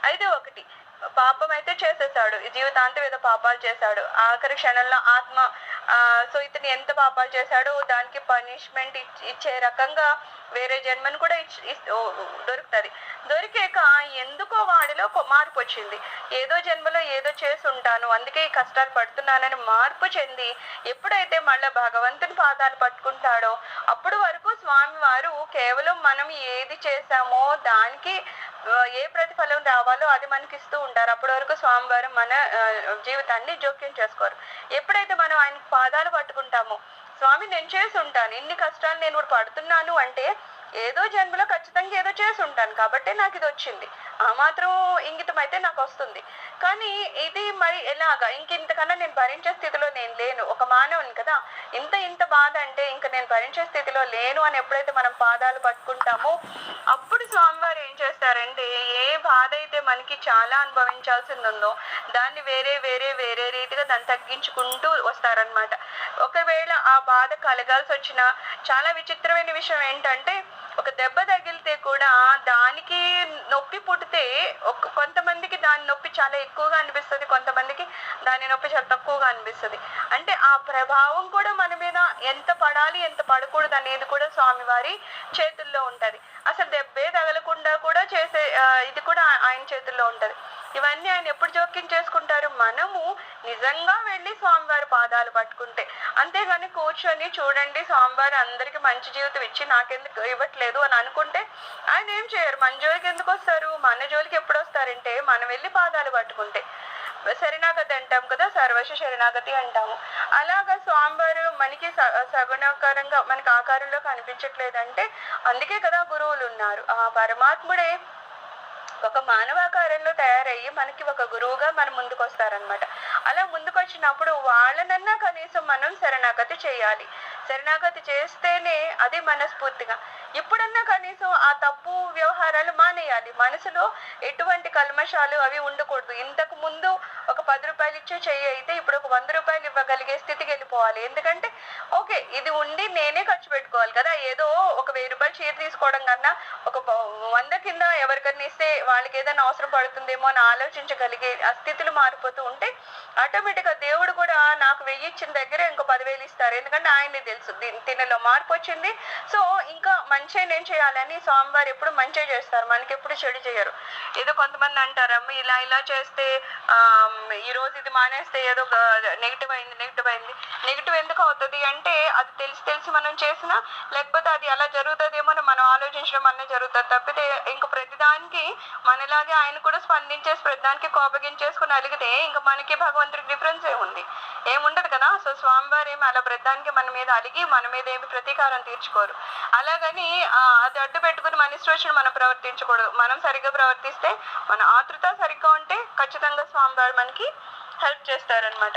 అయితే ఒకటి పాపం అయితే చేసేసాడు, జీవితాంతం ఏదో పాపాలు చేశాడు, ఆఖరి క్షణంలో ఆత్మ సో ఇతను ఎంత పాపాలు చేశాడో దానికి పనిష్మెంట్ ఇచ్చే రకంగా వేరే జన్మను కూడా దొరుకుతుంది. దొరికాక ఎందుకో వాడిలో మార్పు వచ్చింది. ఏదో జన్మలో ఏదో చేసి ఉంటాను, అందుకే ఈ కష్టాలు పడుతున్నానని మార్పు చెంది ఎప్పుడైతే మళ్ళీ భగవంతుని పాదాలు పట్టుకుంటాడో అప్పుడు వరకు స్వామి వారు కేవలం మనం ఏది చేశామో దానికి ఏ ప్రతిఫలం రావాలో అది మనకి ఇస్తూ ఉంటారు. అప్పటి వరకు స్వామివారు మన జీవితాన్ని జోక్యం చేసుకోరు. ఎప్పుడైతే మనం ఆయన పాదాలు పట్టుకుంటామో, స్వామి నేను చేసి ఉంటాను, ఇన్ని కష్టాలు నేను ఇప్పుడు పడుతున్నాను అంటే ఏదో జన్మలో ఖచ్చితంగా ఏదో చేసి ఉంటాను కాబట్టి నాకు ఇది వచ్చింది, ఆ మాత్రం ఇంగితం అయితే నాకు వస్తుంది. కానీ ఇది మరి ఎలాగా, ఇంతకన్నా నేను భరించే స్థితిలో నేను లేను, ఒక మానవుని కదా, ఇంత బాధ అంటే ఇంకా నేను భరించే స్థితిలో లేను అని ఎప్పుడైతే మనం పాదాలు పట్టుకుంటామో అప్పుడు స్వామివారు ఏం చేస్తారంటే ఏ బాధ అయితే మనకి చాలా అనుభవించాల్సింది ఉందో దాన్ని వేరే వేరే వేరే రీతిగా దాన్ని తగ్గించుకుంటూ వస్తారనమాట. ఒకవేళ ఆ బాధ కలగాల్సి వచ్చిన చాలా విచిత్రమైన విషయం ఏంటంటే ఒక దెబ్బ తగిలితే కూడా దానికి నొప్పి పుట్టితే కొంతమందికి దాని నొప్పి చాలా ఎక్కువగా అనిపిస్తుంది, కొంతమందికి దాని నొప్పి చాలా తక్కువగా అనిపిస్తుంది. అంటే ఆ ప్రభావం కూడా మన మీద ఎంత పడాలి ఎంత పడకూడదు అనేది కూడా స్వామివారి చేతుల్లో ఉంటది. అసలు దెబ్బే తగలకుండా కూడా చేసే ఇది కూడా ఆయన చేతుల్లో ఉంటది. ఇవన్నీ ఆయన ఎప్పుడు జోక్యం చేసుకుంటారు, మనము నిజంగా వెళ్ళి స్వామివారి పాదాలు పట్టుకుంటే. అంతేగాని కూర్చొని చూడండి స్వామివారు అందరికి మంచి జీవితం ఇచ్చి నాకెందుకు ఇవ్వట్లేదు అని అనుకుంటే ఆయన ఏం చేయరు. మన జోలికి ఎందుకు వస్తారు, మన జోలికి ఎప్పుడు వస్తారంటే మనం వెళ్ళి పాదాలు పట్టుకుంటే. శరణాగతి అంటాం కదా, సర్వస్వ శరణాగతి అంటాము. అలాగా స్వామివారు మనకి సగుణాకారంగా మనకి ఆకారంలో కనిపించట్లేదంటే అందుకే కదా గురువులు ఉన్నారు. ఆ పరమాత్ముడే ఒక మానవాకారంలో తయారయ్యి మనకి ఒక గురువుగా మన ముందుకు వస్తారనమాట. అలా ముందుకు వచ్చినప్పుడు వాళ్ళనన్నా కనీసం మనం శరణాగతి చేయాలి. శరణాగతి చేస్తేనే అది మనస్ఫూర్తిగా. ఇప్పుడన్నా కనీసం ఆ తప్పు వ్యవహారాలు మానేయాలి. మనసులో ఎటువంటి కల్మషాలు అవి ఉండకూడదు. ఇంతకు ముందు ఒక 10 రూపాయలు ఇచ్చే చెయ్యి అయితే ఇప్పుడు ఒక 100 రూపాయలు ఇవ్వగలిగే స్థితికి వెళ్ళిపోవాలి. ఎందుకంటే ఓకే ఇది ఉండి నేనే ఖర్చు పెట్టుకోవాలి కదా, ఏదో ఒక 1000 రూపాయలు చీర తీసుకోవడం కన్నా ఒక 100 కింద ఎవరికన్నా ఇస్తే వాళ్ళకి ఏదైనా అవసరం పడుతుందేమో అని ఆలోచించగలిగే ఆ స్థితులు మారిపోతూ ఉంటే ఆటోమేటిక్గా దేవుడు కూడా నాకు 1000 ఇచ్చిన దగ్గర ఇంకో 10,000 ఇస్తారు. ఎందుకంటే ఆయన్ని తెలుసు తినలో మార్పు వచ్చింది. సో ఇంకా మంచి నేను చేయాలని స్వామివారు ఎప్పుడు మంచి చేస్తారు, మనకి ఎప్పుడు చెడు చేయరు. ఏదో కొంతమంది అంటారమ్మ ఇలా చేస్తే ఈ రోజు ఇది మానేస్తే ఏదో నెగిటివ్ అయింది. నెగిటివ్ ఎందుకు అవుతుంది అంటే అది తెలిసి మనం చేసినా లేకపోతే అది అలా జరుగుతుందేమో అని మనం ఆలోచించడం అన్నీ జరుగుతుంది తప్పితే ఇంక ప్రతిదానికి మనలాగే ఆయన కూడా స్పందించేసి ప్రతిదానికి కోపగించేసుకుని అలిగితే ఇంకా మనకి భగవంతుడికి డిఫరెన్స్ ఏముండదు కదా. సో స్వామివారు ఏమి అలా ప్రతిదానికి మన మీద అలిగి మన మీద ఏమి ప్రతీకారం తీర్చుకోరు. అలాగని అది అడ్డు పెట్టుకుని మన ఇష్టం మనం ప్రవర్తించకూడదు. మనం సరిగ్గా ప్రవర్తిస్తే మన ఆతృత సరిగ్గా ఉంటే ఖచ్చితంగా స్వామివారు మనకి హెల్ప్ చేస్తారనమాట.